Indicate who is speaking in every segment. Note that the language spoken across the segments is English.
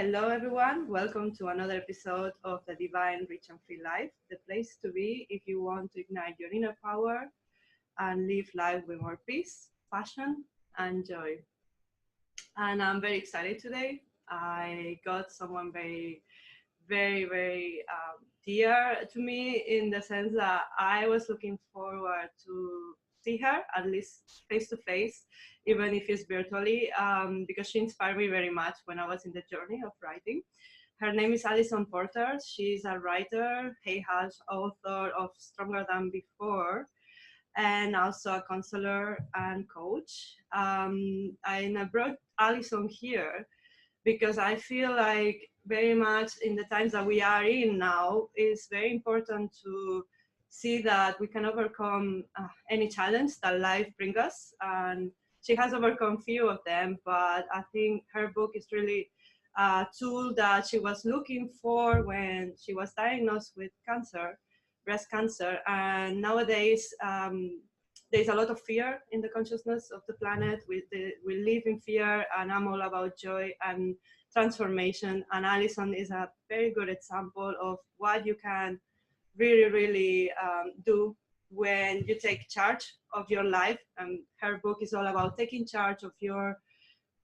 Speaker 1: Hello everyone, welcome to another episode of the Divine Rich and Free Life, the place to be if you want to ignite your inner power and live life with more peace, passion and joy. And I'm very excited today. I got someone very dear to me, in the sense that I was looking forward to see her, at least face to face, even if it's virtually, because she inspired me very much when I was in the journey of writing. Her name is Alison Porter. She's a writer, Hey Hush, author of Stronger Than Before, and also a counselor and coach. And I brought Alison here because I feel like very much in the times that we are in now, it's very important to see that we can overcome any challenge that life brings us. And she has overcome few of them, but I think her book is really a tool that she was looking for when she was diagnosed with cancer, breast cancer. And nowadays, there's a lot of fear in the consciousness of the planet. We live in fear, and I'm all about joy and transformation. And Alison is a very good example of what you can really do when you take charge of your life. And her book is all about taking charge of your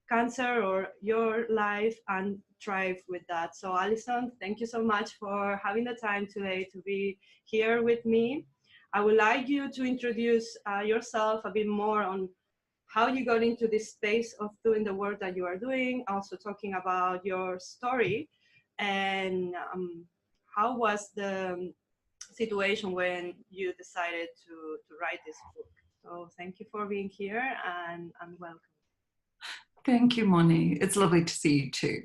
Speaker 1: cancer or your life and thrive with that. So Alison, thank you so much for having the time today to be here with me. I would like you to introduce yourself a bit more on how you got into this space of doing the work that you are doing, also talking about your story, and how was the situation when you decided to write this book. So thank you for being here and welcome.
Speaker 2: Thank you, Moni. It's lovely to see you too.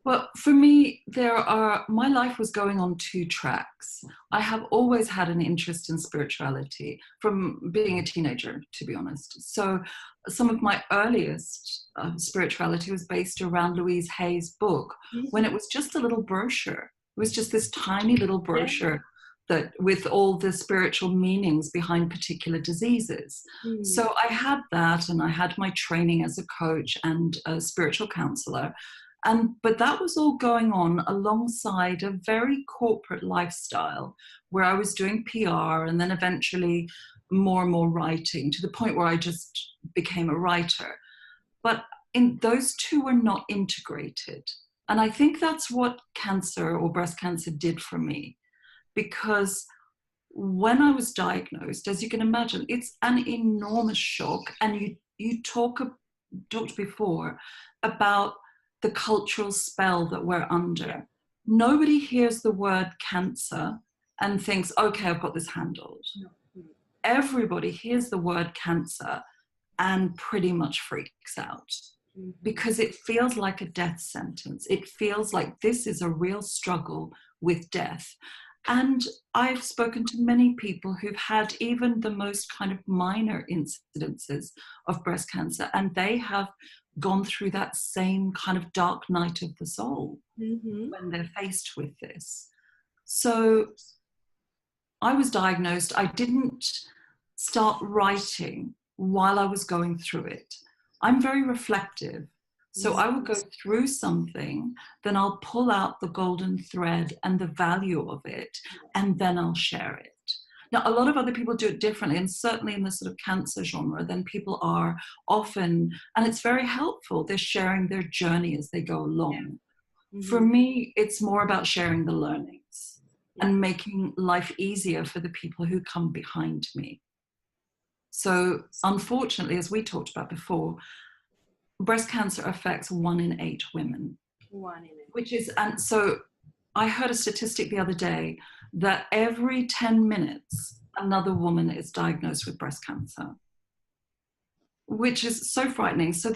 Speaker 2: Well, for me, my life was going on two tracks. I have always had an interest in spirituality from being a teenager, to be honest. So some of my earliest spirituality was based around Louise Hay's book, when it was just a little brochure. It was just this tiny little brochure that with all the spiritual meanings behind particular diseases. So I had that, and I had my training as a coach and a spiritual counselor. But that was all going on alongside a very corporate lifestyle where I was doing PR and then eventually more and more writing, to the point where I just became a writer. But those two were not integrated. And I think that's what cancer or breast cancer did for me. Because when I was diagnosed, as you can imagine, it's an enormous shock. And you talked before about the cultural spell that we're under. Nobody hears the word cancer and thinks, okay, I've got this handled. Everybody hears the word cancer and pretty much freaks out, because it feels like a death sentence. It feels like this is a real struggle with death. And I've spoken to many people who've had even the most kind of minor incidences of breast cancer, and they have gone through that same kind of dark night of the soul when they're faced with this. So I was diagnosed. I didn't start writing while I was going through it. I'm very reflective. So I will go through something, then I'll pull out the golden thread and the value of it, and then I'll share it. Now, a lot of other people do it differently, and certainly in the sort of cancer genre, then people are often, and it's very helpful, they're sharing their journey as they go along. For me, it's more about sharing the learnings and making life easier for the people who come behind me. So unfortunately, as we talked about before, breast cancer affects 1 in 8 women.
Speaker 1: 1 in 8.
Speaker 2: Which is, and so I heard a statistic the other day that every 10 minutes, another woman is diagnosed with breast cancer, which is so frightening. So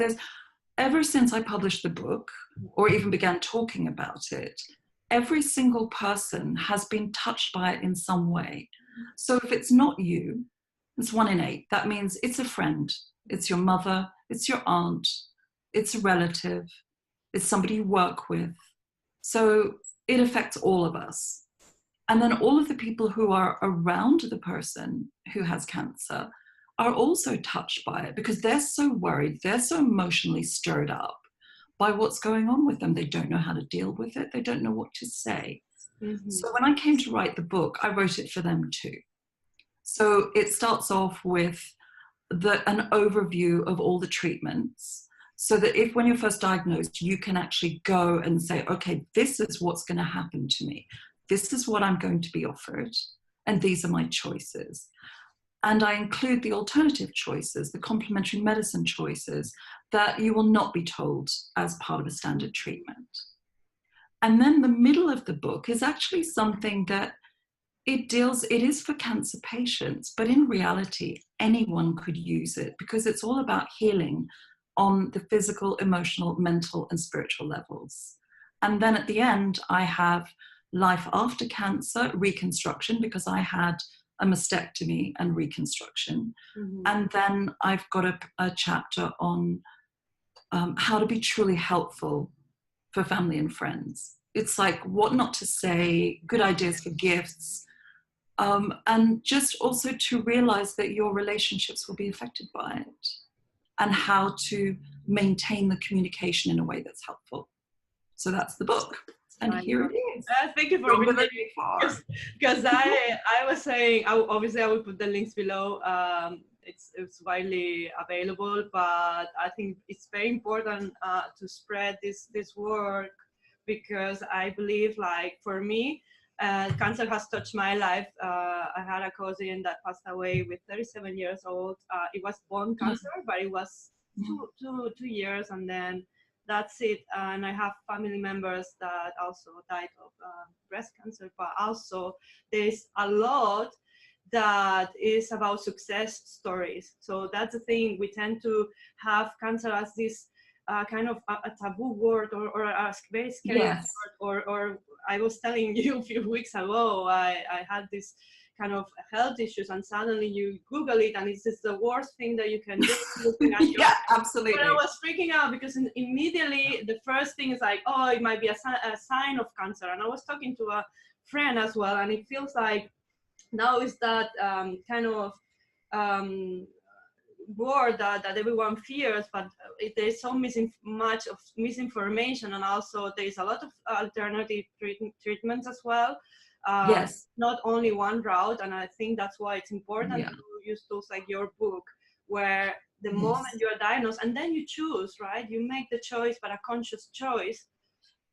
Speaker 2: ever since I published the book, or even began talking about it, every single person has been touched by it in some way. So if it's not you, it's 1 in 8. That means it's a friend, it's your mother, it's your aunt, it's a relative, it's somebody you work with. So it affects all of us. And then all of the people who are around the person who has cancer are also touched by it, because they're so worried, they're so emotionally stirred up by what's going on with them. They don't know how to deal with it. They don't know what to say.
Speaker 1: Mm-hmm.
Speaker 2: So when I came to write the book, I wrote it for them too. So it starts off with an overview of all the treatments, so that if when you're first diagnosed, you can actually go and say, okay, this is what's going to happen to me. This is what I'm going to be offered. And these are my choices. And I include the alternative choices, the complementary medicine choices that you will not be told as part of a standard treatment. And then the middle of the book is actually something that it is for cancer patients, but in reality, anyone could use it because it's all about healing on the physical, emotional, mental, and spiritual levels. And then at the end, I have life after cancer, reconstruction, because I had a mastectomy and reconstruction.
Speaker 1: Mm-hmm.
Speaker 2: And then I've got a chapter on how to be truly helpful for family and friends. It's like what not to say, good ideas for gifts, and just also to realize that your relationships will be affected by it and how to maintain the communication in a way that's helpful. So that's the book. And here it is.
Speaker 1: Thank you for reading it. Because I was saying, obviously I will put the links below. It's widely available, but I think it's very important to spread this work, because I believe, like, for me, cancer has touched my life. I had a cousin that passed away with 37 years old. It was bone cancer, but it was two years, and then that's it. And I have family members that also died of breast cancer, but also there's a lot that is about success stories. So that's the thing. We tend to have cancer as this kind of a taboo word, or a very scary word, or I was telling you a few weeks ago, I had this kind of health issues, and suddenly you Google it and it's just the worst thing that you can do.
Speaker 2: Yeah, absolutely.
Speaker 1: But I was freaking out because immediately the first thing is like, oh, it might be a sign of cancer. And I was talking to a friend as well, and it feels like now is that kind of word that everyone fears, but there's so much of misinformation, and also there's a lot of alternative treatments as well.
Speaker 2: Yes.
Speaker 1: Not only one route, and I think that's why it's important to use tools like your book, where the moment you're diagnosed, and then you choose, right? You make the choice, but a conscious choice.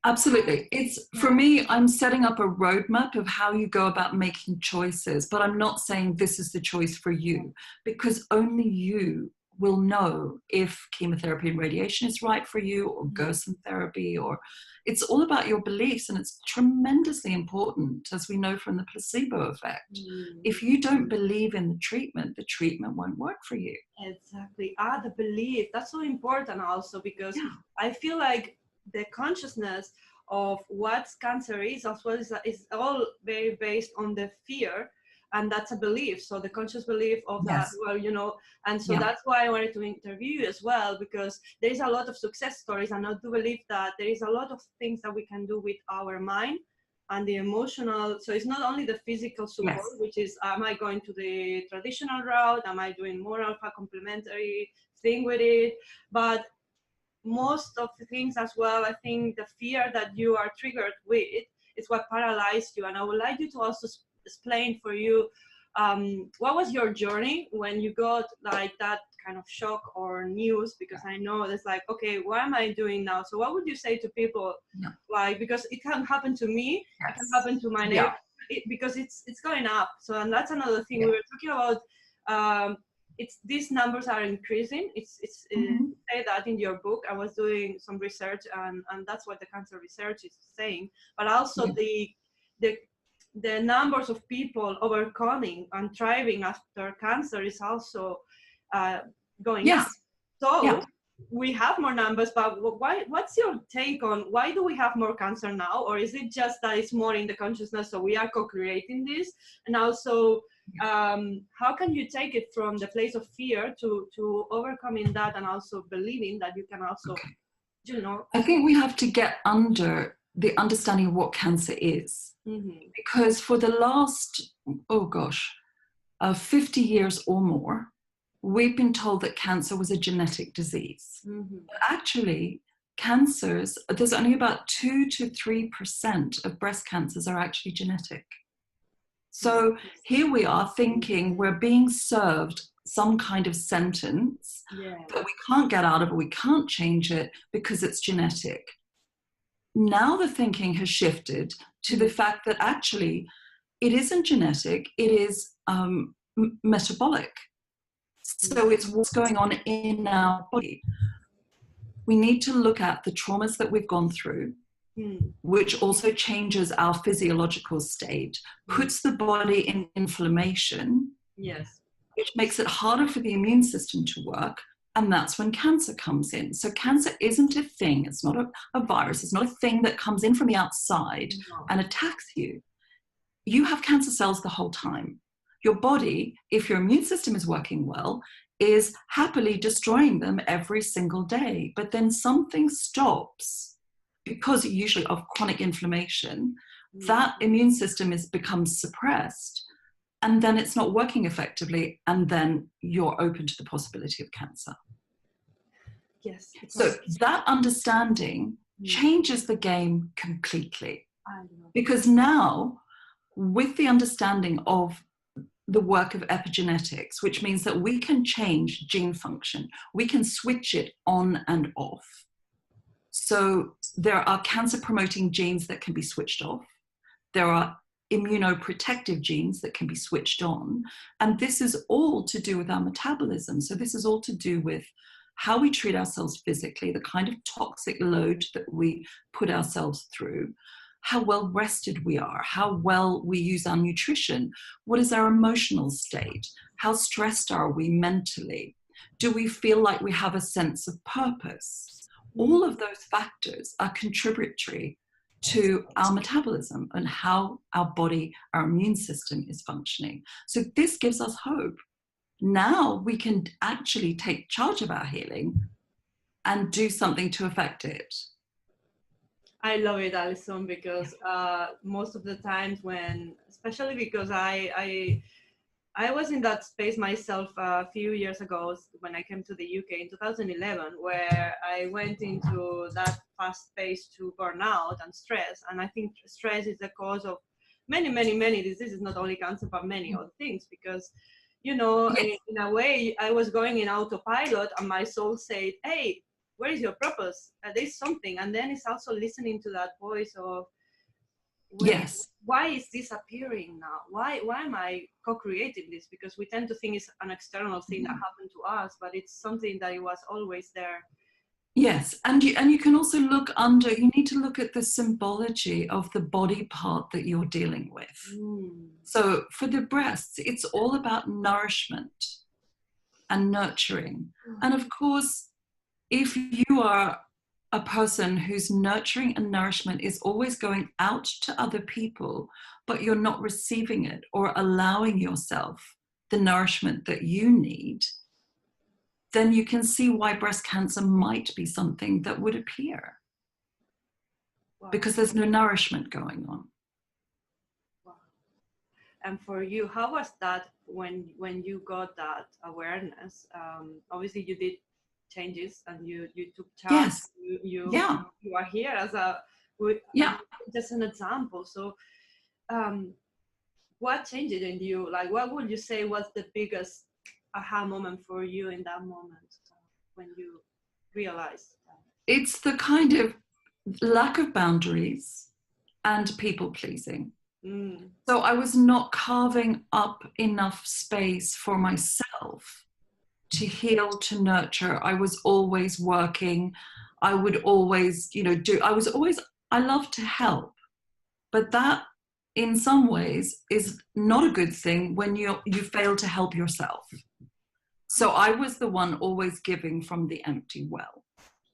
Speaker 2: Absolutely. It's, for me, I'm setting up a roadmap of how you go about making choices, but I'm not saying this is the choice for you, because only you will know if chemotherapy and radiation is right for you, or Gerson therapy, or it's all about your beliefs. And it's tremendously important, as we know from the placebo effect. If you don't believe in the treatment won't work for you.
Speaker 1: Exactly. The belief, that's so important also, because I feel like the consciousness of what cancer is, as well, is all very based on the fear, and that's a belief. So the conscious belief of that, well, you know, and so that's why I wanted to interview you as well, because there is a lot of success stories, and I do believe that there is a lot of things that we can do with our mind and the emotional. So it's not only the physical support, which is, am I going to the traditional route? Am I doing more of a complementary thing with it? But most of the things as well, I think the fear that you are triggered with is what paralyzed you. And I would like you to also explain for you, what was your journey when you got like that kind of shock or news? Because I know it's like, okay, what am I doing now? So what would you say to people? Like, because it can happen to me, it can happen to my neighbor, because it's going up. So, and that's another thing we were talking about. These numbers are increasing. Say that in your book. I was doing some research, and that's what the cancer research is saying. But also the numbers of people overcoming and thriving after cancer is also going up. So we have more numbers, but what's your take on why do we have more cancer now? Or is it just that it's more in the consciousness, so we are co-creating this? And also, how can you take it from the place of fear to overcoming that, and also believing that you can also, you know?
Speaker 2: I think we have to get under the understanding of what cancer is. Because for the last, 50 years or more, we've been told that cancer was a genetic disease. But actually, cancers, there's only about 2 to 3% of breast cancers are actually genetic. So here we are thinking we're being served some kind of sentence that we can't get out of, or we can't change it because it's genetic. Now the thinking has shifted to the fact that actually it isn't genetic, it is metabolic. So it's what's going on in our body. We need to look at the traumas that we've gone through, which also changes our physiological state, puts the body in inflammation, which makes it harder for the immune system to work. And that's when cancer comes in. So cancer isn't a thing. It's not a virus. It's not a thing that comes in from the outside and attacks you. You have cancer cells the whole time. Your body, if your immune system is working well, is happily destroying them every single day. But then something stops because usually of chronic inflammation. That immune system becomes suppressed, and then it's not working effectively, and then you're open to the possibility of cancer.
Speaker 1: Yes.
Speaker 2: So that understanding changes the game completely. Because now, with the understanding of the work of epigenetics, which means that we can change gene function, we can switch it on and off. So there are cancer-promoting genes that can be switched off. There are immunoprotective genes that can be switched on. And this is all to do with our metabolism. So this is all to do with how we treat ourselves physically, the kind of toxic load that we put ourselves through, how well rested we are, how well we use our nutrition, what is our emotional state, how stressed are we mentally, do we feel like we have a sense of purpose? All of those factors are contributory to our metabolism and how our body, our immune system is functioning. So this gives us hope. Now we can actually take charge of our healing and do something to affect it.
Speaker 1: I love it, Alison, because most of the times when, especially because I was in that space myself a few years ago when I came to the UK in 2011, where I went into that fast pace to burnout and stress. And I think stress is the cause of many, many, many diseases, not only cancer, but many other things, because, you know, in a way, I was going in autopilot and my soul said, hey, where is your purpose? There's something. And then it's also listening to that voice of, why is this appearing now? Why am I co-creating this? Because we tend to think it's an external thing that happened to us, but it's something that it was always there.
Speaker 2: Yes, and you can also look under, you need to look at the symbology of the body part that you're dealing with. So for the breasts, it's all about nourishment and nurturing. And of course, if you are a person whose nurturing and nourishment is always going out to other people, but you're not receiving it or allowing yourself the nourishment that you need, then you can see why breast cancer might be something that would appear. Because there's no nourishment going on.
Speaker 1: And for you, how was that when you got that awareness? Obviously you did changes and you took charge. You are here as just an example. So what changed in you? Like, what would you say was the biggest aha moment for you in that moment when you realized that?
Speaker 2: It's the kind of lack of boundaries and people pleasing. So I was not carving up enough space for myself to heal, to nurture. I was always working. I would always, I love to help, but that in some ways is not a good thing when you fail to help yourself. So I was the one always giving from the empty well.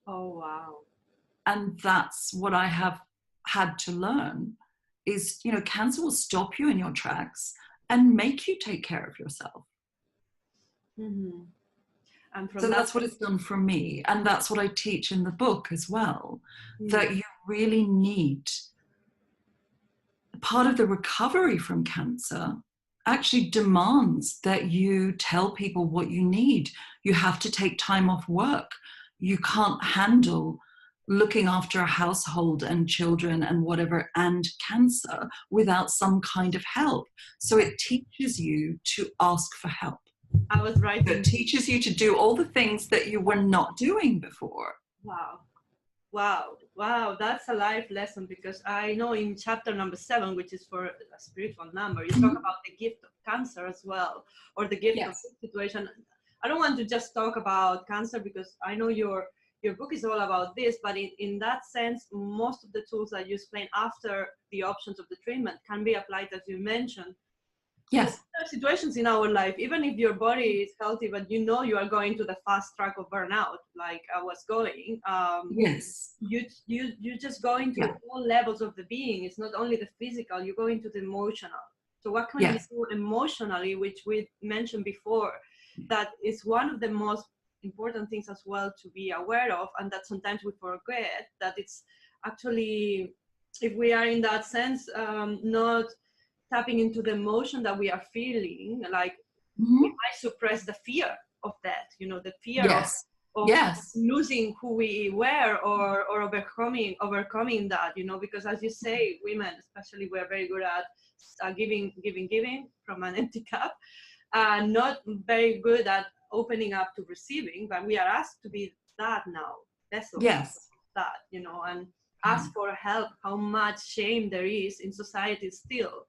Speaker 1: Oh, wow.
Speaker 2: And that's what I have had to learn is, cancer will stop you in your tracks and make you take care of yourself.
Speaker 1: And
Speaker 2: so that's what it's done for me. And that's what I teach in the book as well, that you really need, part of the recovery from cancer actually demands that you tell people what you need. You have to take time off work. You can't handle looking after a household and children and whatever, and cancer without some kind of help. So it teaches you to ask for help.
Speaker 1: I was right.
Speaker 2: It teaches you to do all the things that you were not doing before.
Speaker 1: Wow, that's a life lesson, because I know in chapter number 7, which is for a spiritual number, you talk about the gift of cancer as well, or the gift of situation. I don't want to just talk about cancer, because I know your book is all about this, but in that sense, most of the tools that you explain after the options of the treatment can be applied, as you mentioned.
Speaker 2: Yes.
Speaker 1: There are situations in our life, even if your body is healthy, but you know you are going to the fast track of burnout, like I was going.
Speaker 2: Yes.
Speaker 1: You just go into all levels of the being. It's not only the physical, you go into the emotional. So what can you do emotionally, which we mentioned before, that is one of the most important things as well to be aware of, and that sometimes we forget, that it's actually, if we are in that sense, not tapping into the emotion that we are feeling, like we might suppress the fear of that, the fear of losing who we were, or overcoming that, because as you say, women especially, we're very good at giving from an empty cup, not very good at opening up to receiving, but we are asked to be that now, vessels that, and ask for help. How much shame there is in society still.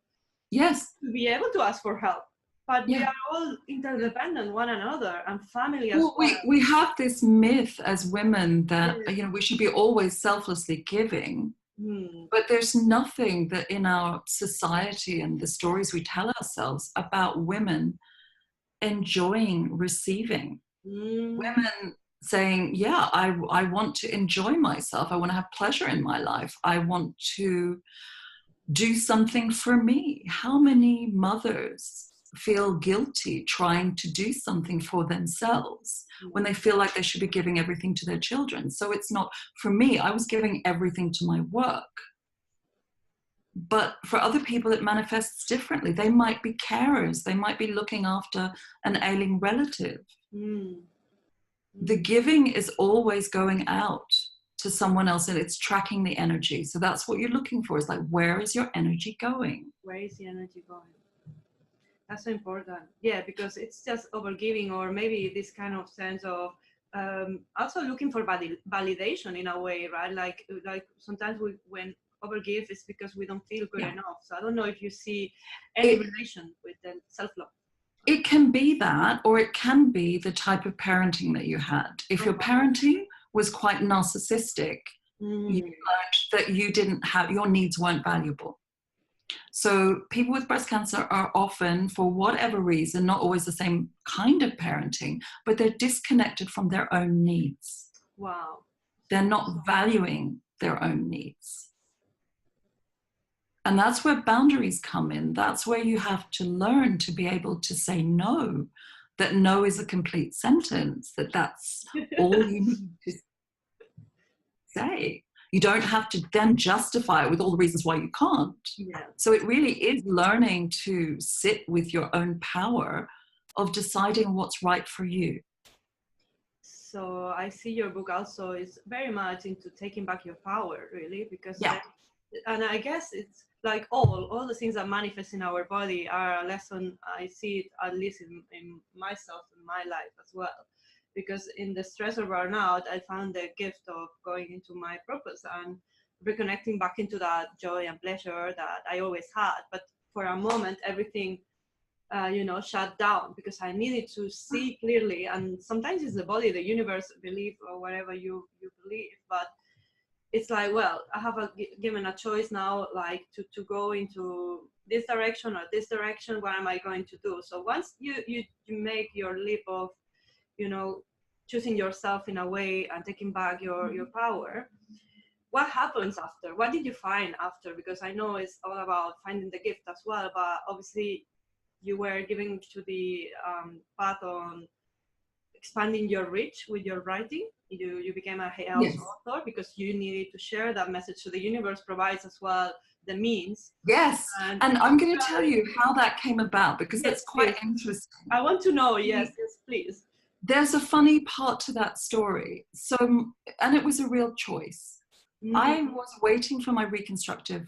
Speaker 1: To be able to ask for help, but we are all interdependent one another, and family as well.
Speaker 2: We have this myth as women that we should be always selflessly giving, but there's nothing that in our society and the stories we tell ourselves about women enjoying receiving. Women saying, I want to enjoy myself, I want to have pleasure in my life, I want to do something for me. How many mothers feel guilty trying to do something for themselves when they feel like they should be giving everything to their children? So it's not, for me, I was giving everything to my work. But for other people, it manifests differently. They might be carers. They might be looking after an ailing relative. The giving is always going out to someone else, and it's tracking the energy. So that's what you're looking for, is like, where is your energy going?
Speaker 1: Where is the energy going? That's so important. Yeah, because it's just overgiving, or maybe this kind of sense of also looking for validation in a way, right? Like sometimes when overgive is because we don't feel good enough. So I don't know if you see any relation with the self-love.
Speaker 2: It can be that, or it can be the type of parenting that you had. If your parenting was quite narcissistic, you learned that you didn't have, your needs weren't valuable. So people with breast cancer are often, for whatever reason, not always the same kind of parenting, but they're disconnected from their own needs.
Speaker 1: Wow.
Speaker 2: They're not valuing their own needs. And that's where boundaries come in. That's where you have to learn to be able to say no, that no is a complete sentence, that's all you need to say. You don't have to then justify it with all the reasons why you can't. So it really is learning to sit with your own power of deciding what's right for you.
Speaker 1: So I see your book also is very much into taking back your power, really, because and I guess it's like all the things that manifest in our body are a lesson. I see it at least in myself, in my life as well, because in the stress of burnout, I found the gift of going into my purpose and reconnecting back into that joy and pleasure that I always had. But for a moment, everything shut down, because I needed to see clearly. And sometimes it's the body, the universe, belief, or whatever you believe, but it's like, well, I have given a choice now, like to go into this direction or this direction. What am I going to do? So once you make your leap of, choosing yourself in a way and taking back your power, what happens after? What did you find after? Because I know it's all about finding the gift as well, but obviously you were giving to the path on expanding your reach with your writing. You became a author because you needed to share that message. So the universe provides as well the means.
Speaker 2: And I'm going to tell you how that came about, because it's quite interesting.
Speaker 1: I want to know. Yes, please.
Speaker 2: there's a funny part to that story. So, and it was a real choice. I was waiting for my reconstructive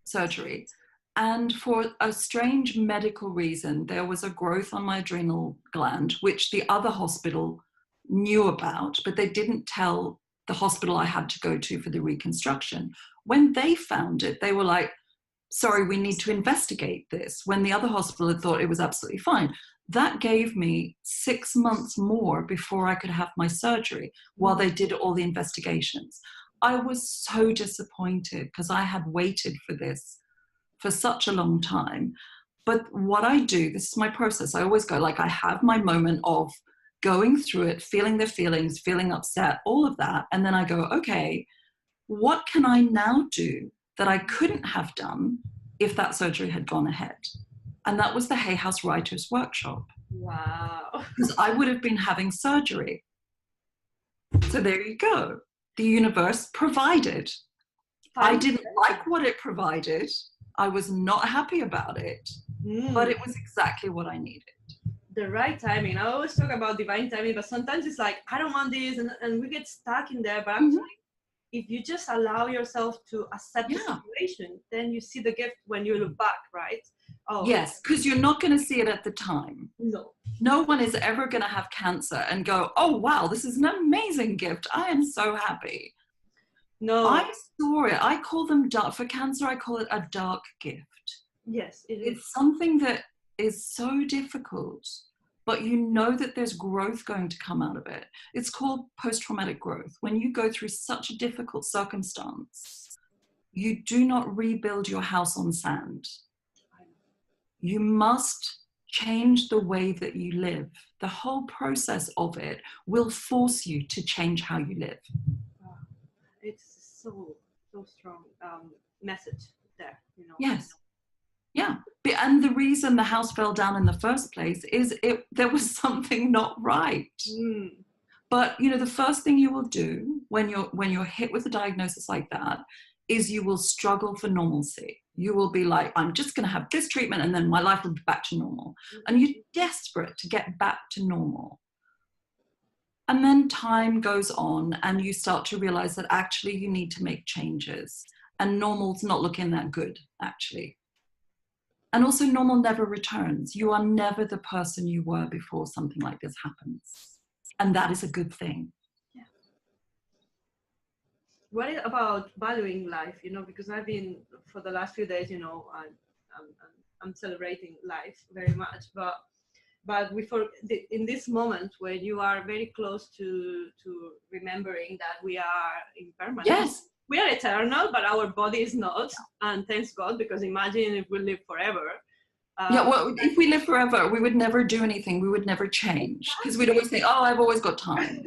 Speaker 2: surgery, and for a strange medical reason, there was a growth on my adrenal gland, which the other hospital knew about, but they didn't tell the hospital I had to go to for the reconstruction. When they found it, they were like, sorry, we need to investigate this, when the other hospital had thought it was absolutely fine. That gave me 6 months more before I could have my surgery while they did all the investigations. I was so disappointed because I had waited for this for such a long time. But what I do, this is my process, I always go, like, I have my moment of going through it, feeling the feelings, feeling upset, all of that. And then I go, okay, what can I now do that I couldn't have done if that surgery had gone ahead? And that was the Hay House Writers Workshop.
Speaker 1: Wow.
Speaker 2: Because I would have been having surgery. So there you go. The universe provided. I didn't like what it provided. I was not happy about it, but it was exactly what I needed.
Speaker 1: The right timing. I always talk about divine timing, but sometimes it's like, I don't want this, and we get stuck in there. But actually, if you just allow yourself to accept the situation, then you see the gift when you look back, right? Oh,
Speaker 2: yes, because you're not going to see it at the time.
Speaker 1: No.
Speaker 2: No one is ever going to have cancer and go, oh, wow, this is an amazing gift. I am so happy.
Speaker 1: No.
Speaker 2: I saw it. I call them dark. For cancer, I call it a dark gift.
Speaker 1: Yes, it is.
Speaker 2: It's something that is so difficult, but you know that there's growth going to come out of it. It's called post-traumatic growth. When you go through such a difficult circumstance, you do not rebuild your house on sand. You must change the way that you live. The whole process of it will force you to change how you live.
Speaker 1: It's so strong message there, you know.
Speaker 2: Yes. Yeah. And the reason the house fell down in the first place is there was something not right. But you know, the first thing you will do when you're hit with a diagnosis like that is you will struggle for normalcy. You will be like, I'm just going to have this treatment and then my life will be back to normal. And you're desperate to get back to normal. And then time goes on and you start to realize that actually you need to make changes. And normal's not looking that good, actually. And also normal never returns. You are never the person you were before something like this happens. And that is a good thing.
Speaker 1: Yeah. What about valuing life, you know, because I've been, for the last few days, you know, I'm celebrating life very much, but in this moment where you are very close to remembering that we are impermanent.
Speaker 2: Yes.
Speaker 1: We are eternal, but our body is not. And thanks God, because imagine if we live forever.
Speaker 2: Well, if we live forever, we would never do anything. We would never change. Because we'd always think, oh, I've always got time.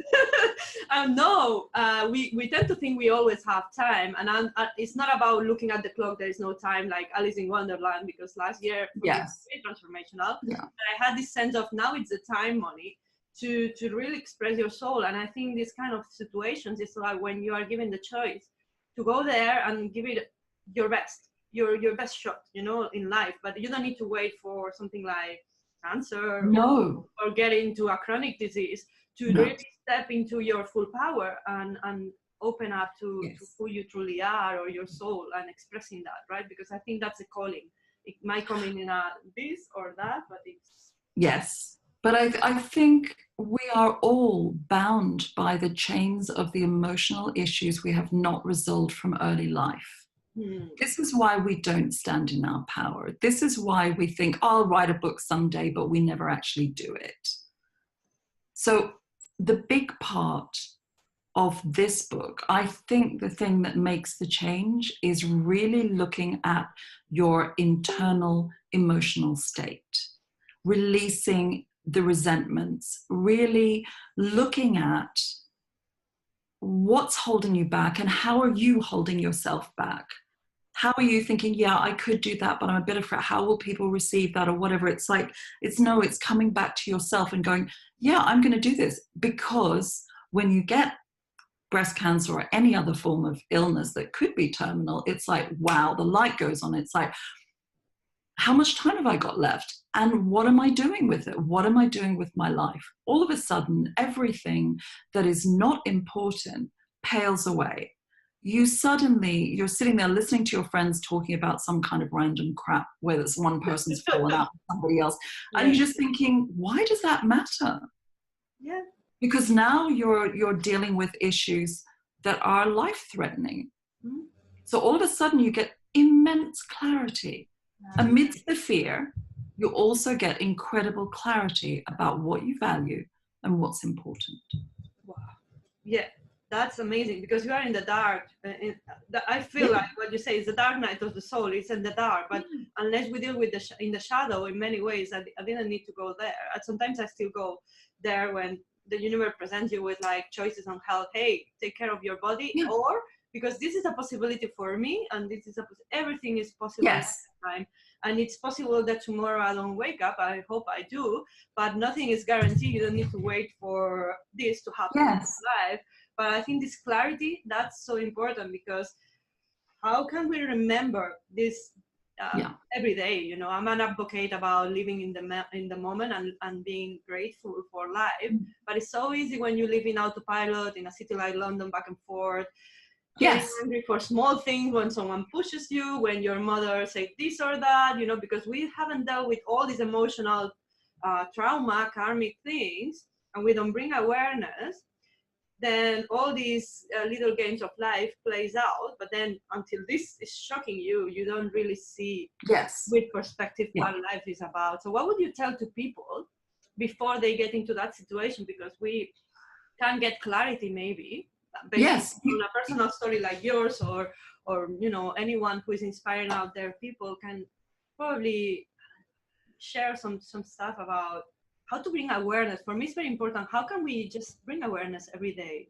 Speaker 1: No, we tend to think we always have time. And it's not about looking at the clock, there is no time, like Alice in Wonderland, because last year was very transformational.
Speaker 2: Yeah.
Speaker 1: And I had this sense of now it's the time, Moni, to really express your soul. And I think this kind of situations is like when you are given the choice to go there and give it your best, your best shot, you know, in life. But you don't need to wait for something like cancer or get into a chronic disease to really step into your full power and open up to who you truly are, or your soul, and expressing that, right? Because I think that's a calling. It might come in a this or that, but it's... Yes.
Speaker 2: But I think we are all bound by the chains of the emotional issues we have not resolved from early life. This is why we don't stand in our power. This is why we think, oh, I'll write a book someday, but we never actually do it. So the big part of this book, I think the thing that makes the change is really looking at your internal emotional state, releasing the resentments, really looking at what's holding you back and how are you holding yourself back? How are you thinking, yeah, I could do that, but I'm a bit afraid. How will people receive that or whatever? It's like, it's coming back to yourself and going, yeah, I'm going to do this. Because when you get breast cancer or any other form of illness that could be terminal, it's like, wow, the light goes on. It's like, how much time have I got left? And what am I doing with it? What am I doing with my life? All of a sudden, everything that is not important pales away. You're sitting there listening to your friends talking about some kind of random crap, whether it's one person's fallen out with somebody else. And you're just thinking, why does that matter?
Speaker 1: Yeah.
Speaker 2: Because now you're dealing with issues that are life-threatening. Mm-hmm. So all of a sudden you get immense clarity. Amidst the fear, you also get incredible clarity about what you value and what's important.
Speaker 1: Wow. Yeah, that's amazing, because you are in the dark. I feel like what you say is the dark night of the soul. It's in the dark, but unless we deal with in the shadow in many ways, I didn't need to go there. And sometimes I still go there when the universe presents you with like choices on how, hey, take care of your body, or because this is a possibility for me, and this is everything is possible at the time. And it's possible that tomorrow I don't wake up. I hope I do, but nothing is guaranteed. You don't need to wait for this to happen in life. But I think this clarity, that's so important, because how can we remember this every day? You know, I'm an advocate about living in the moment and being grateful for life. But it's so easy when you live in autopilot in a city like London, back and forth, getting angry for small things, when someone pushes you, when your mother says this or that, you know, because we haven't dealt with all these emotional trauma, karmic things, and we don't bring awareness. Then all these little games of life plays out, but then until this is shocking you, you don't really see with perspective what life is about. So what would you tell to people before they get into that situation? Because we can get clarity maybe based on a personal story like yours, or you know, anyone who is inspiring out there. People can probably share some stuff about how to bring awareness. For me, it's very important. How can we just bring awareness every day?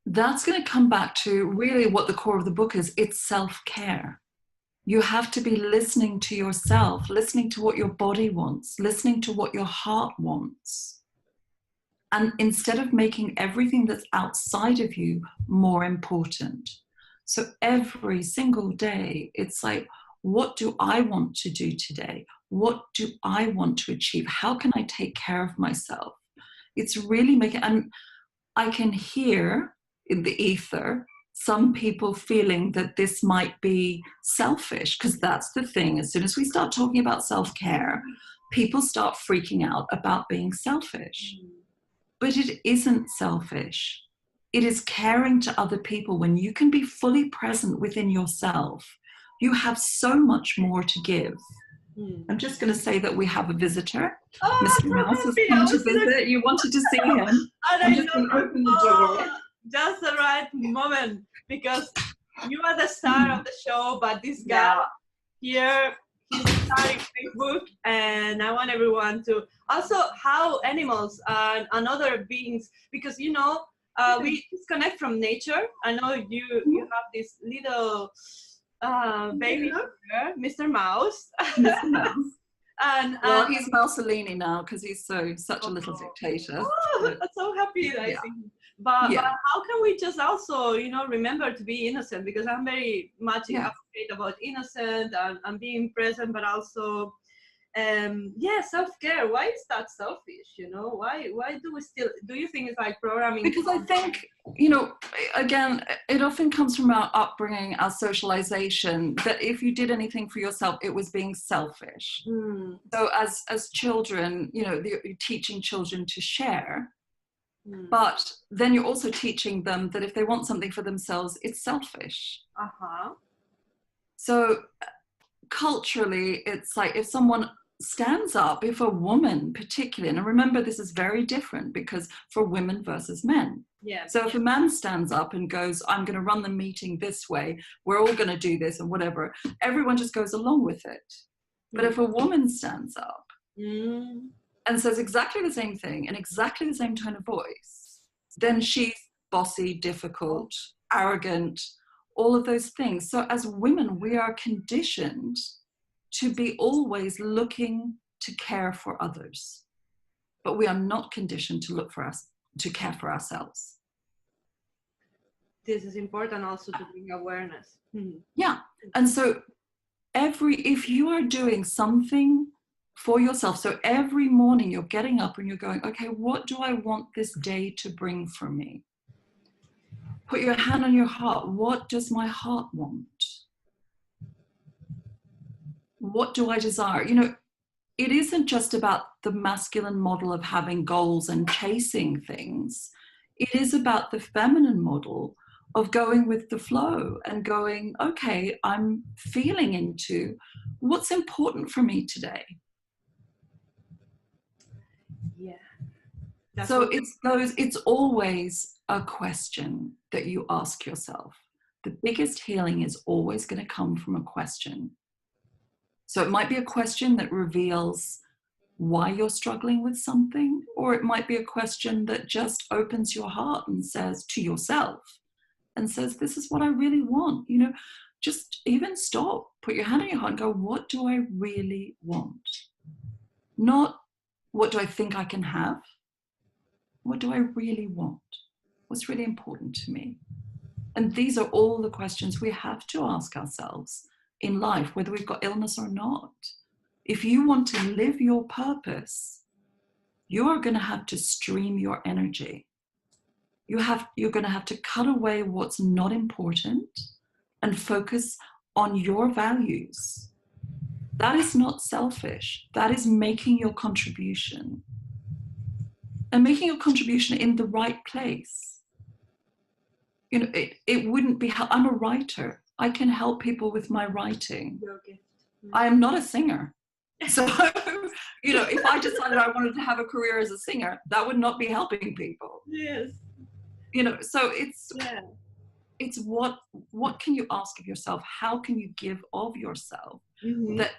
Speaker 2: That's going to come back to really what the core of the book is. It's self-care. You have to be listening to yourself, listening to what your body wants, listening to what your heart wants. And instead of making everything that's outside of you more important. So every single day, it's like, what do I want to do today? What do I want to achieve? How can I take care of myself? It's really making, and I can hear in the ether some people feeling that this might be selfish, because that's the thing. As soon as we start talking about self-care, people start freaking out about being selfish. But it isn't selfish. It is caring to other people. When you can be fully present within yourself, you have so much more to give. I'm just going to say that we have a visitor. Mr. Mouse has come to visit. You wanted to see him. I'm just going to open the door.
Speaker 1: Just the right moment, because you are the star of the show, but this guy here, he's the star in Facebook, and I want everyone to also how animals and other beings, because you know we disconnect from nature. I know you have this little baby here, Mr. Mouse.
Speaker 2: Mr. Mouse.
Speaker 1: And
Speaker 2: well, he's Mussolini now because he's such a little dictator.
Speaker 1: I'm so happy that I see him. But how can we just also, you know, remember to be innocent? Because I'm very much advocate about innocent and being present, but also, self-care. Why is that selfish? You know, why do we still? Do you think it's like programming?
Speaker 2: Because I think, you know, again, it often comes from our upbringing, our socialization, that if you did anything for yourself, it was being selfish. So as children, you know, you're teaching children to share. But then you're also teaching them that if they want something for themselves, it's selfish. So culturally, it's like if someone stands up, if a woman particularly, and remember this is very different because for women versus men. So if a man stands up and goes, I'm going to run the meeting this way, we're all going to do this and whatever, everyone just goes along with it. But if a woman stands up and says exactly the same thing in exactly the same tone of voice, then she's bossy, difficult, arrogant, all of those things. So as women, we are conditioned to be always looking to care for others, but we are not conditioned to look for us, to care for ourselves.
Speaker 1: This is important also to bring awareness.
Speaker 2: Yeah, and so if you are doing something for yourself, so every morning you're getting up and you're going, okay, what do I want this day to bring for me? Put your hand on your heart. What does my heart want? What do I desire? You know, it isn't just about the masculine model of having goals and chasing things. It is about the feminine model of going with the flow and going, okay, I'm feeling into what's important for me today.
Speaker 1: Yeah.
Speaker 2: So it's always a question that you ask yourself. The biggest healing is always going to come from a question. So it might be a question that reveals why you're struggling with something, or it might be a question that just opens your heart and says to yourself, and says, this is what I really want. You know, just even stop, put your hand on your heart and go, what do I really want? Not what do I think I can have? What do I really want? What's really important to me? And these are all the questions we have to ask ourselves in life, whether we've got illness or not. If you want to live your purpose, you are going to have to stream your energy. You're going to have to cut away what's not important and focus on your values. That is not selfish. That is making your contribution. And making your contribution in the right place. You know, it wouldn't be, I'm a writer. I can help people with my writing.
Speaker 1: Your gift.
Speaker 2: I am not a singer. So, you know, if I decided I wanted to have a career as a singer, that would not be helping people.
Speaker 1: Yes.
Speaker 2: You know, so it's what can you ask of yourself? How can you give of yourself that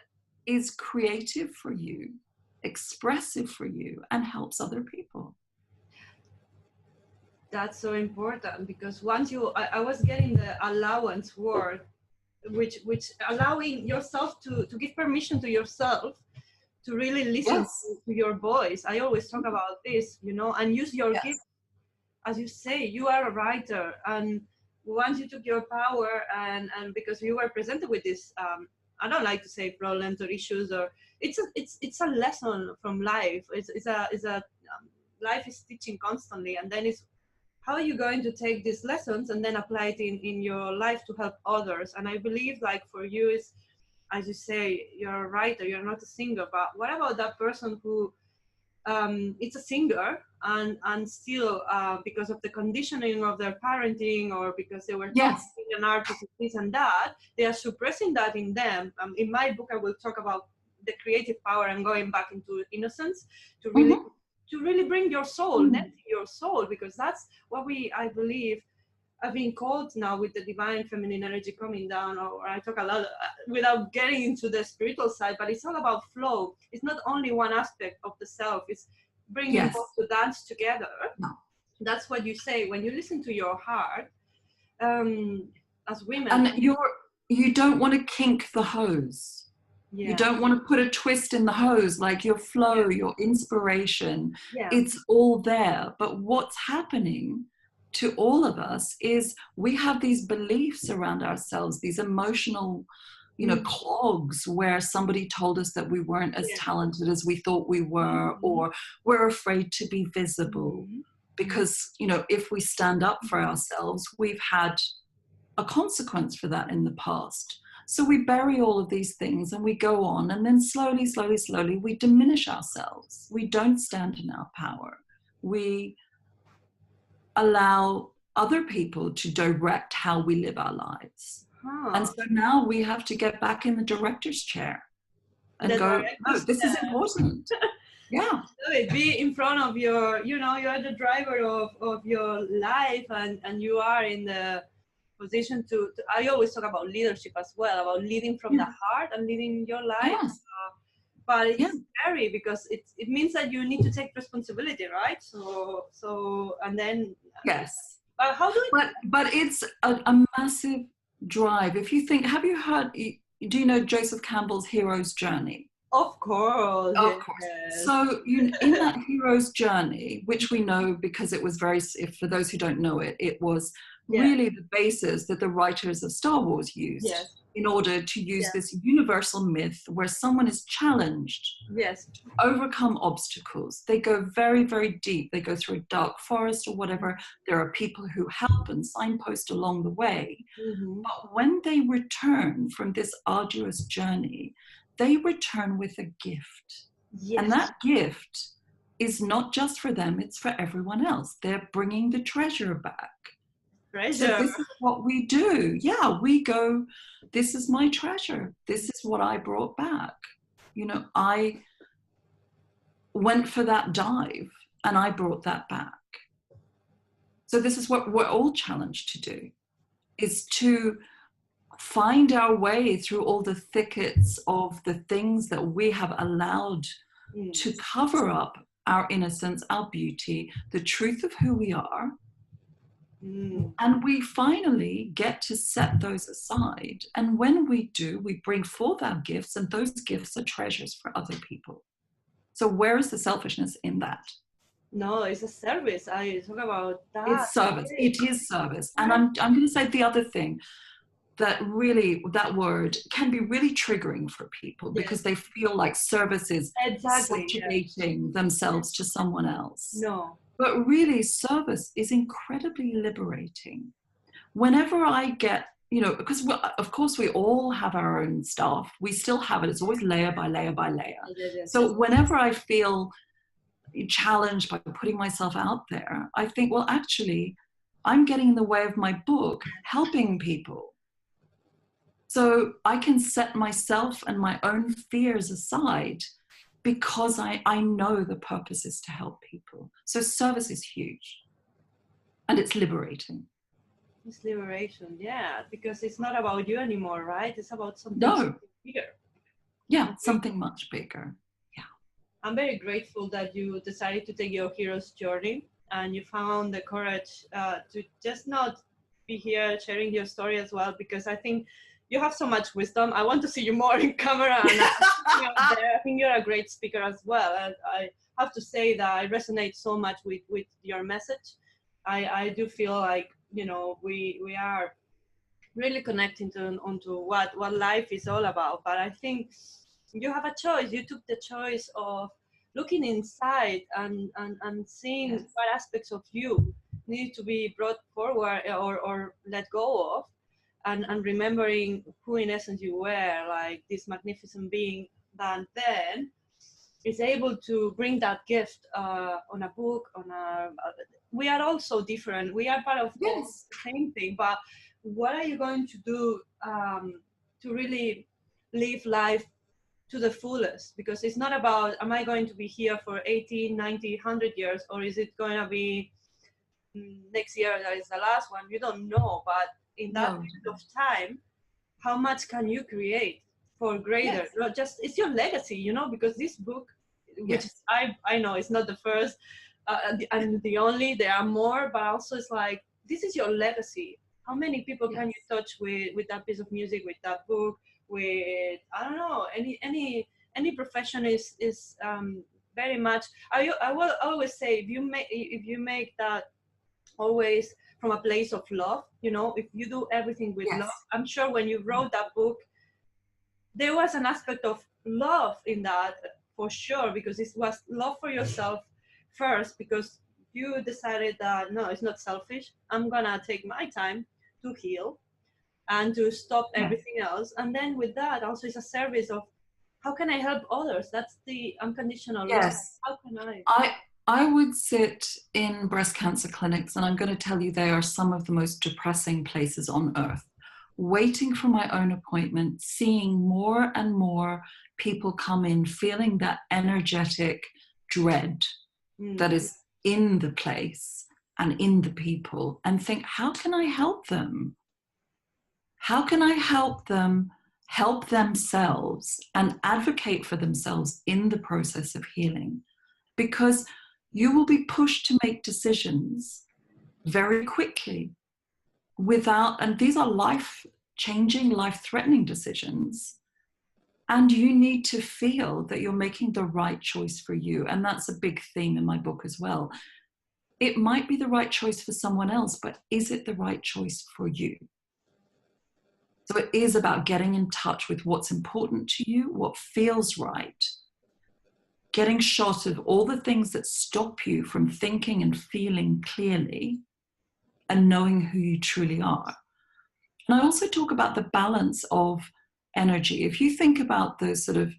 Speaker 2: is creative for you, expressive for you, and helps other people?
Speaker 1: That's so important, because once I was getting the allowance word, which allowing yourself to give permission to yourself to really listen to your voice. I always talk about this, you know, and use your gift. As you say, you are a writer, and once you took your power and because you were presented with this, I don't like to say problems or issues, or it's a lesson from life. It's a life is teaching constantly, and then it's how are you going to take these lessons and then apply it in your life to help others. And I believe, like, for you is, as you say, you're a writer, you're not a singer, but what about that person who it's a singer and still because of the conditioning of their parenting, or because they were being an artist, this and that, they are suppressing that in them. In my book I will talk about the creative power and going back into innocence to really bring your soul, net your soul, because that's what I believe I've been called now with the divine feminine energy coming down, or I talk a lot without getting into the spiritual side, but it's all about flow. It's not only one aspect of the self, it's bringing both to dance together. That's what you say when you listen to your heart, as women.
Speaker 2: And you don't want to kink the hose. You don't want to put a twist in the hose, like your flow, your inspiration. It's all there. But what's happening to all of us is we have these beliefs around ourselves, these emotional, you know, clogs, where somebody told us that we weren't as talented as we thought we were, or we're afraid to be visible because, you know, if we stand up for ourselves, we've had a consequence for that in the past. So we bury all of these things and we go on, and then slowly, slowly, slowly, we diminish ourselves. We don't stand in our power. We allow other people to direct how we live our lives. And so now we have to get back in the director's chair and go, no, this is important.
Speaker 1: Be in front of your, you know, you're the driver of your life, and you are in the position to I always talk about leadership as well, about leading from the heart and leading your life. But it's scary because it means that you need to take responsibility, right? So and then but how do
Speaker 2: but it's a massive drive. If you think, have you heard, do you know Joseph Campbell's hero's journey?
Speaker 1: Of course.
Speaker 2: Of course. So in that hero's journey, which we know because it was for those who don't know it, it was really the basis that the writers of Star Wars used in order to use this universal myth where someone is challenged to overcome obstacles. They go very, very deep. They go through a dark forest or whatever. There are people who help and signpost along the way. But when they return from this arduous journey, they return with a gift. And that gift is not just for them, it's for everyone else. They're bringing the treasure back. So this is what we do. Yeah, we go, this is my treasure. This is what I brought back. You know, I went for that dive and I brought that back. So this is what we're all challenged to do, is to find our way through all the thickets of the things that we have allowed to cover up our innocence, our beauty, the truth of who we are. And we finally get to set those aside. And when we do, we bring forth our gifts, and those gifts are treasures for other people. So where is the selfishness in that?
Speaker 1: No, it's a service. I talk about that.
Speaker 2: It's service. It is service. And I'm going to say the other thing, that really, that word can be really triggering for people because they feel like service is subjugating themselves to someone else.
Speaker 1: No.
Speaker 2: But really, service is incredibly liberating. Whenever I get, you know, because of course we all have our own stuff. We still have it. It's always layer by layer by layer. So whenever I feel challenged by putting myself out there, I think, well, actually, I'm getting in the way of my book, helping people. So I can set myself and my own fears aside because I know the purpose is to help people. So service is huge. And it's liberating.
Speaker 1: It's liberation, yeah, because it's not about you anymore, right? It's about something bigger.
Speaker 2: Yeah, something much bigger. Yeah.
Speaker 1: I'm very grateful that you decided to take your hero's journey and you found the courage to just not be here sharing your story as well, because I think you have so much wisdom. I want to see you more in camera. And I think you're a great speaker as well. And I have to say that I resonate so much with your message. I do feel like, you know, we are really connecting onto what life is all about. But I think you have a choice. You took the choice of looking inside and seeing what aspects of you need to be brought forward or let go of. And remembering who in essence you were, like this magnificent being that then is able to bring that gift on a book, we are all so different. We are part of the same thing, but what are you going to do to really live life to the fullest? Because it's not about, am I going to be here for 80, 90, 100 years, or is it going to be next year that is the last one? You don't know, but in that period of time, how much can you create for greater? Not just, it's your legacy, you know, because this book, which I know it's not the first and the only, there are more, but also it's like, this is your legacy. How many people can you touch with that piece of music, with that book, with, I don't know, any profession is very much, I will always say, if you make that always from a place of love, you know, if you do everything with love, I'm sure when you wrote that book, there was an aspect of love in that for sure, because it was love for yourself first, because you decided that, no, it's not selfish. I'm gonna take my time to heal and to stop everything else. And then with that also is a service of how can I help others? That's the unconditional love. How can
Speaker 2: I would sit in breast cancer clinics, and I'm going to tell you they are some of the most depressing places on earth. Waiting for my own appointment, seeing more and more people come in, feeling that energetic dread that is in the place and in the people, and think, how can I help them? How can I help them help themselves and advocate for themselves in the process of healing? Because you will be pushed to make decisions very quickly and these are life-changing, life-threatening decisions. And you need to feel that you're making the right choice for you. And that's a big theme in my book as well. It might be the right choice for someone else, but is it the right choice for you? So it is about getting in touch with what's important to you, what feels right, getting shot of all the things that stop you from thinking and feeling clearly, and knowing who you truly are. And I also talk about the balance of energy. If you think about those sort of,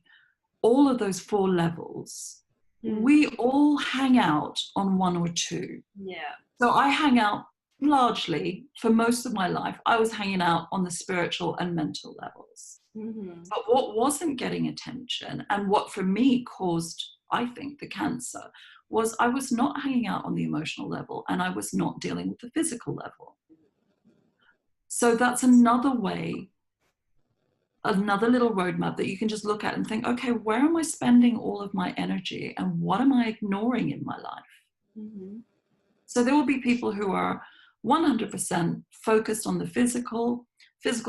Speaker 2: all of those 4 levels, we all hang out on 1 or 2.
Speaker 1: Yeah.
Speaker 2: So I hang out largely, for most of my life, I was hanging out on the spiritual and mental levels. But what wasn't getting attention, and what for me caused, I think, the cancer, was I was not hanging out on the emotional level, and I was not dealing with the physical level. So that's another way, another little roadmap that you can just look at and think, okay, where am I spending all of my energy, and what am I ignoring in my life? So there will be people who are 100% focused on the physical,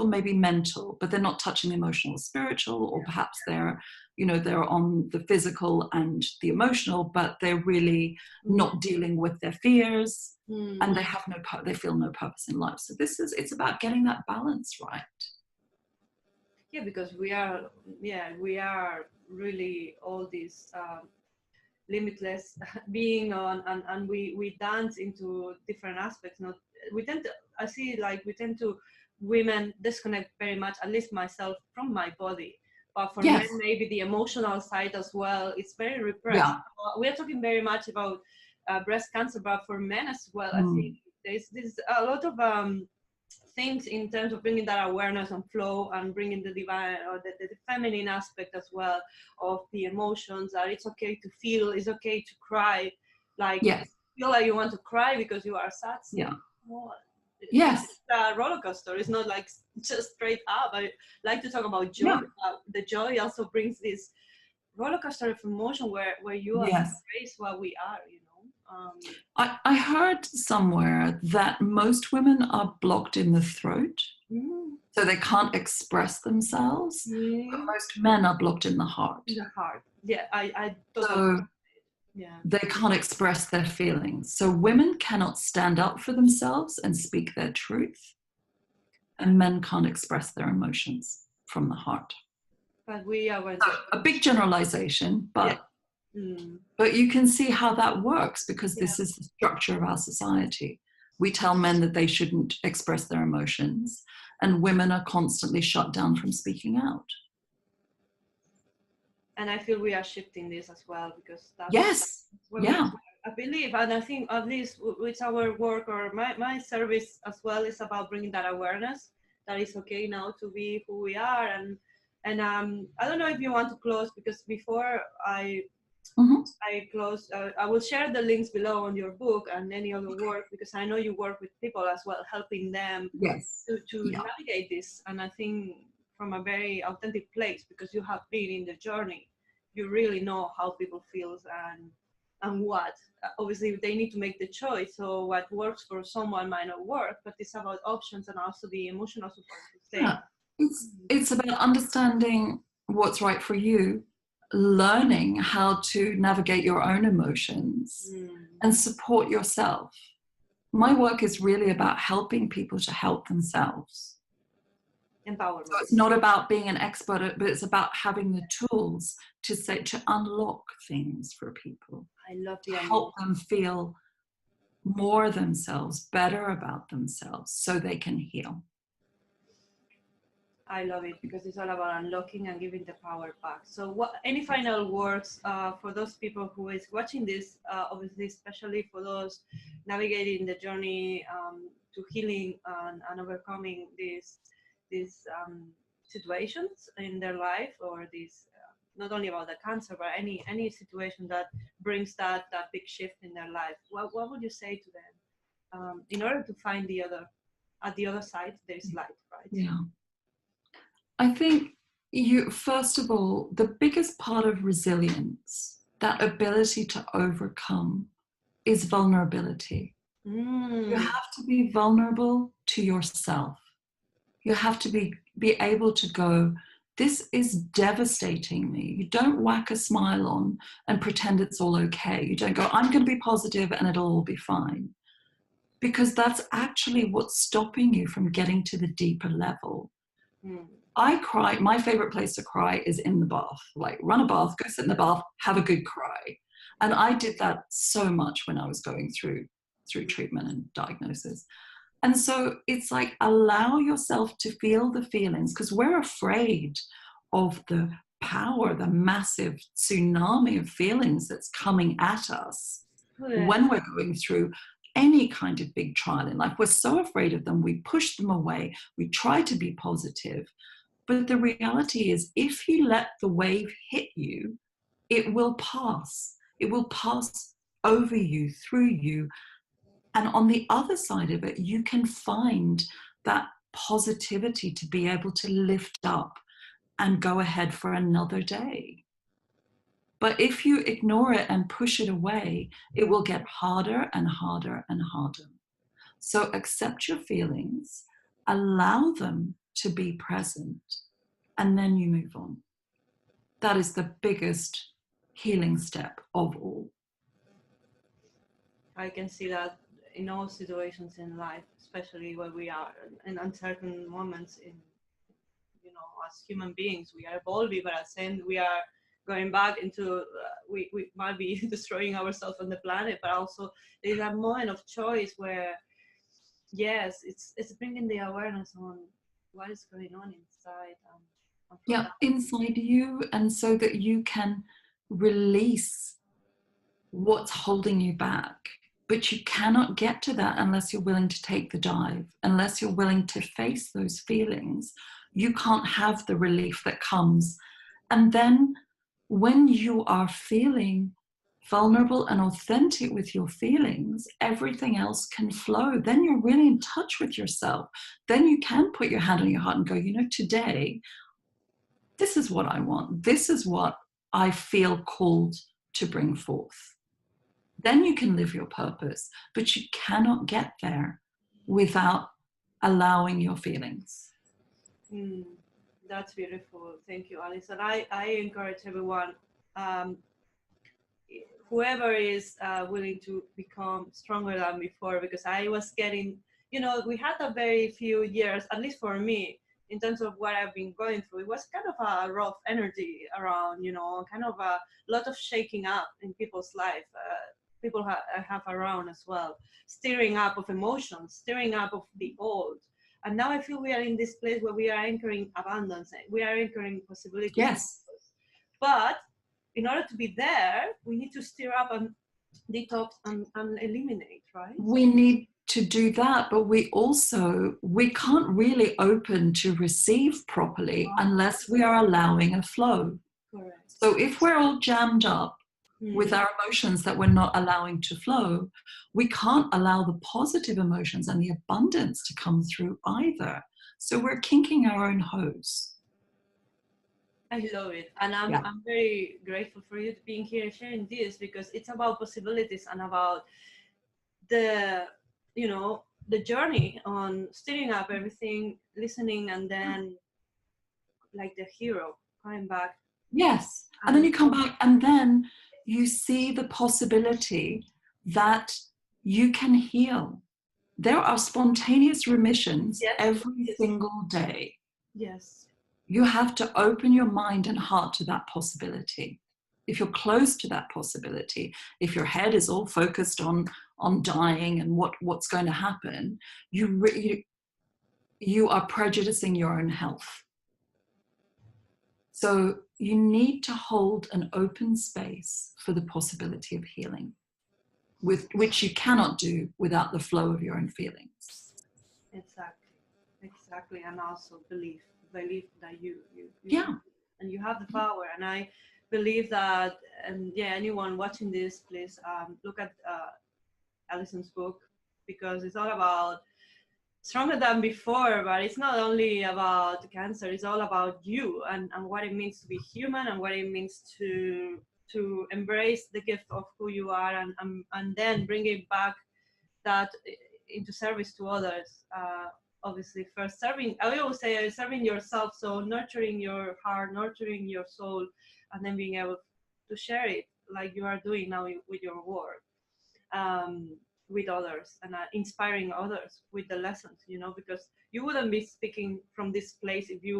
Speaker 2: maybe mental, but they're not touching the emotional or spiritual, or perhaps they're, they're on the physical and the emotional, but they're really not dealing with their fears, and they have they feel no purpose in life. So it's about getting that balance right.
Speaker 1: Yeah, because we are really all these limitless being on, and we dance into different aspects. We tend to women disconnect very much, at least myself, from my body. But for men, maybe the emotional side as well, it's very repressed. We are talking very much about breast cancer, but for men as well, I think there's a lot of things in terms of bringing that awareness and flow, and bringing the divine or the feminine aspect as well of the emotions, that it's okay to feel, it's okay to cry, like feel like you want to cry because you are sad. It's a roller coaster. It's not like just straight up. I like to talk about joy. The joy also brings this roller coaster of emotion where you embrace what we are,
Speaker 2: I heard somewhere that most women are blocked in the throat, so they can't express themselves, but most men are blocked in the heart.
Speaker 1: In the heart. Yeah, I totally.
Speaker 2: They can't express their feelings. So women cannot stand up for themselves and speak their truth, and men can't express their emotions from the heart.
Speaker 1: But we are
Speaker 2: a big generalization, but you can see how that works, because this is the structure of our society. We tell men that they shouldn't express their emotions, and women are constantly shut down from speaking out.
Speaker 1: And I feel we are shifting this as well, because that's I believe, and I think at least with our work, or my service as well, is about bringing that awareness that it's okay now to be who we are. And I don't know if you want to close, because before I close, I will share the links below on your book and any other work, because I know you work with people as well, helping them to navigate this. And I think from a very authentic place, because you have been in the journey, you really know how people feel and what. Obviously, they need to make the choice. So what works for someone might not work, but it's about options and also the emotional support to stay.
Speaker 2: It's about understanding what's right for you, learning how to navigate your own emotions and support yourself. My work is really about helping people to help themselves.
Speaker 1: Empowerment.
Speaker 2: So it's not about being an expert, but it's about having the tools to unlock things for people.
Speaker 1: I love
Speaker 2: to help them feel more themselves, better about themselves, so they can heal.
Speaker 1: I love it, because it's all about unlocking and giving the power back. So any final words for those people who is watching this, obviously, especially for those navigating the journey to healing and overcoming these situations in their life, or these not only about the cancer, but any situation that brings that big shift in their life? What would you say to them in order to find at the other side there's light, right?
Speaker 2: Yeah. I think first of all, the biggest part of resilience, that ability to overcome, is vulnerability. You have to be vulnerable to yourself. You have to be able to go, this is devastating me. You don't whack a smile on and pretend it's all okay. You don't go, I'm going to be positive and it'll all be fine. Because that's actually what's stopping you from getting to the deeper level.
Speaker 1: Mm.
Speaker 2: I cry, my favorite place to cry is in the bath. Like, run a bath, go sit in the bath, have a good cry. And I did that so much when I was going through treatment and diagnosis. And so it's like, allow yourself to feel the feelings, because we're afraid of the power, the massive tsunami of feelings that's coming at us when we're going through any kind of big trial in life. We're so afraid of them. We push them away. We try to be positive. But the reality is, if you let the wave hit you, it will pass. It will pass over you, through you. And on the other side of it, you can find that positivity to be able to lift up and go ahead for another day. But if you ignore it and push it away, it will get harder and harder and harder. So accept your feelings, allow them to be present, and then you move on. That is the biggest healing step of all.
Speaker 1: I can see that in all situations in life, especially when we are in uncertain moments in, you know, as human beings, we are evolving, but at the same we are going back into, we might be destroying ourselves on the planet, but also there's a moment of choice where, yes, it's bringing the awareness on what is going on inside.
Speaker 2: Yeah, inside you, and so that you can release what's holding you back. But you cannot get to that unless you're willing to take the dive, unless you're willing to face those feelings. You can't have the relief that comes. And then when you are feeling vulnerable and authentic with your feelings, everything else can flow. Then you're really in touch with yourself. Then you can put your hand on your heart and go, you know, today, this is what I want. This is what I feel called to bring forth. Then you can live your purpose, but you cannot get there without allowing your feelings.
Speaker 1: That's beautiful. Thank you, Alison. I encourage everyone, whoever is willing to become stronger than before, because I was getting, you know, we had a very few years, at least for me, in terms of what I've been going through. It was kind of a rough energy around, you know, kind of a lot of shaking up in people's life. People I have around as well, stirring up of emotions, stirring up of the old. And now I feel we are in this place where we are anchoring abundance, we are anchoring possibilities.
Speaker 2: Yes.
Speaker 1: But in order to be there, we need to stir up and detox and eliminate, right?
Speaker 2: We need to do that, but we can't really open to receive properly unless we are allowing a flow.
Speaker 1: Correct.
Speaker 2: So if we're all jammed up with our emotions that we're not allowing to flow, we can't allow the positive emotions and the abundance to come through either. So we're kinking our own hose.
Speaker 1: I love it. And I'm very grateful for you being here and sharing this, because it's about possibilities and about the, you know, the journey on stirring up everything, listening, and then like the hero coming back.
Speaker 2: Yes. And then you come back and then you see the possibility that you can heal. There are spontaneous remissions every single day.
Speaker 1: Yes.
Speaker 2: You have to open your mind and heart to that possibility. If you're close to that possibility, if your head is all focused on dying and what's going to happen, you are prejudicing your own health. So you need to hold an open space for the possibility of healing, which you cannot do without the flow of your own feelings.
Speaker 1: Exactly. And also believe that you and you have the power. And I believe that, and anyone watching this, please look at Alison's book, because it's all about stronger than before, but it's not only about cancer, it's all about you and what it means to be human, and what it means to embrace the gift of who you are, and then bring it back that into service to others. Obviously first serving, I always say, serving yourself, so nurturing your heart, nurturing your soul, and then being able to share it like you are doing now with your work. with others and inspiring others with the lessons, you know, because you wouldn't be speaking from this place if you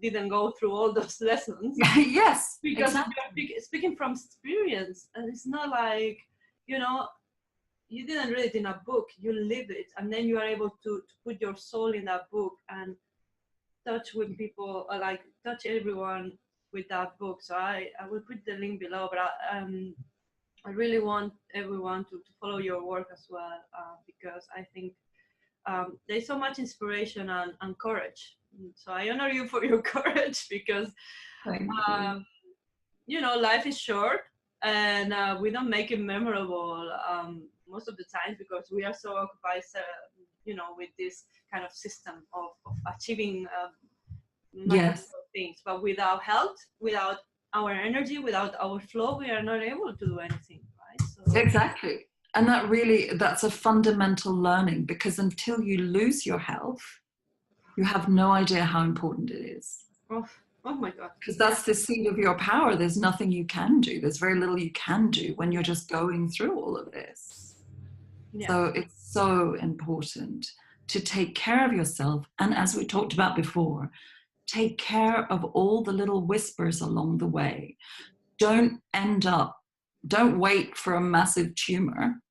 Speaker 1: didn't go through all those lessons.
Speaker 2: Yes,
Speaker 1: Because
Speaker 2: exactly.
Speaker 1: you're speaking from experience, and it's not like, you know, you didn't read it in a book, you live it, and then you are able to put your soul in that book and touch with people, like touch everyone with that book. So I will put the link below, but I really want everyone to follow your work as well, because I think there's so much inspiration and courage. So I honor you for your courage, because
Speaker 2: Thank you.
Speaker 1: you know, life is short, and we don't make it memorable most of the times, because we are so occupied, you know, with this kind of system of achieving
Speaker 2: Yes,
Speaker 1: material things. But without health, without our energy, without our flow, we are not able to do anything, right? So
Speaker 2: exactly. And that's a fundamental learning, because until you lose your health, you have no idea how important it is.
Speaker 1: oh, oh my God,
Speaker 2: Because
Speaker 1: yeah,
Speaker 2: that's the seat of your power. There's nothing you can do. There's very little you can do when you're just going through all of this.
Speaker 1: yeah,
Speaker 2: So it's so important to take care of yourself. And as we talked about before, take care of all the little whispers along the way. Don't wait for a massive tumor.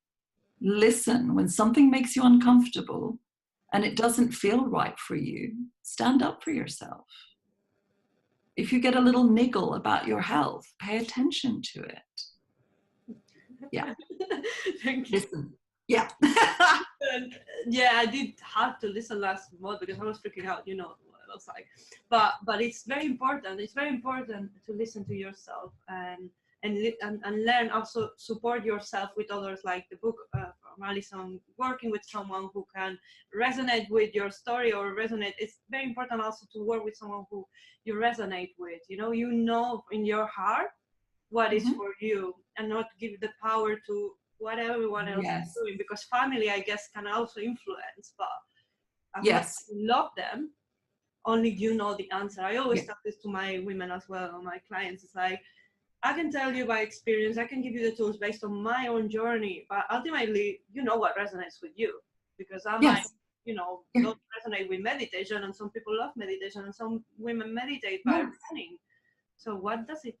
Speaker 2: Listen when something makes you uncomfortable and it doesn't feel right for you. Stand up for yourself. If you get a little niggle about your health, pay attention to it. Yeah.
Speaker 1: thank you.
Speaker 2: Listen. Yeah.
Speaker 1: And yeah, I did have to listen last month because I was freaking out, you know what I was like. But it's very important. It's very important to listen to yourself and learn, also support yourself with others, like the book from Alison, working with someone who can resonate with your story or resonate. It's very important also to work with someone who you resonate with. You know in your heart what is
Speaker 2: Mhm.
Speaker 1: for you, and not give the power to what everyone else is
Speaker 2: Yes.
Speaker 1: doing, because family, I guess, can also influence, but as much
Speaker 2: Yes.
Speaker 1: as you love them, only you know the answer. I always
Speaker 2: Yeah.
Speaker 1: tell this to my women as well, my clients. It's like, I can tell you by experience, I can give you the tools based on my own journey, but ultimately, you know what resonates with you, because I might,
Speaker 2: Yes. Yeah.
Speaker 1: don't resonate with meditation, and some people love meditation, and some women meditate by
Speaker 2: Yes.
Speaker 1: running. So what does it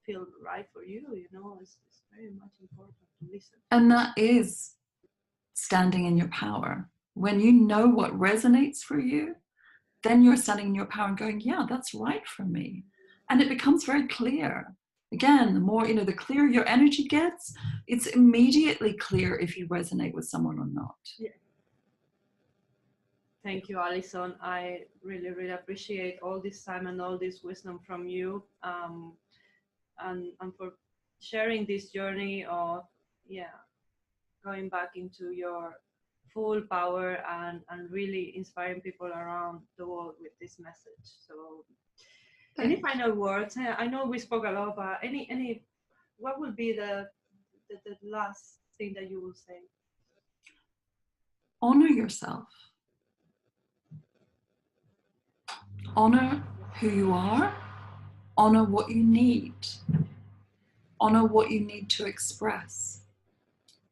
Speaker 1: feel right for you? It's very much important to listen.
Speaker 2: And that is standing in your power. When you know what resonates for you, then you're standing in your power and going, yeah, that's right for me. And it becomes very clear. Again, the more, the clearer your energy gets, it's immediately clear if you resonate with someone or not.
Speaker 1: Yeah. Thank you, Alison. I really, really appreciate all this time and all this wisdom from you, and for sharing this journey of, going back into your full power and really inspiring people around the world with this message. So, any
Speaker 2: Thanks.
Speaker 1: final words? I know we spoke a lot, but what would be the last thing that you will say?
Speaker 2: Honor yourself. Honor who you are. Honor what you need. Honor what you need to express.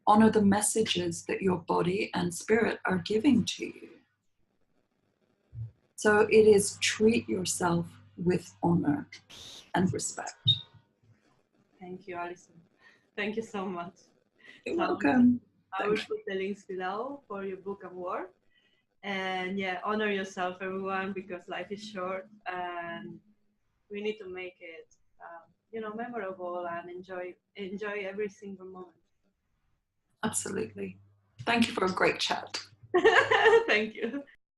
Speaker 2: Honor the messages that your body and spirit are giving to you. So it is treat yourself with honor and respect.
Speaker 1: Thank you, Alison. Thank you so much.
Speaker 2: You're
Speaker 1: So
Speaker 2: welcome.
Speaker 1: I will put the links below for your book and work. And yeah, honor yourself, everyone, because life is short, and we need to make it, memorable, and enjoy every single moment.
Speaker 2: Absolutely. Thank you for a great chat.
Speaker 1: Thank you.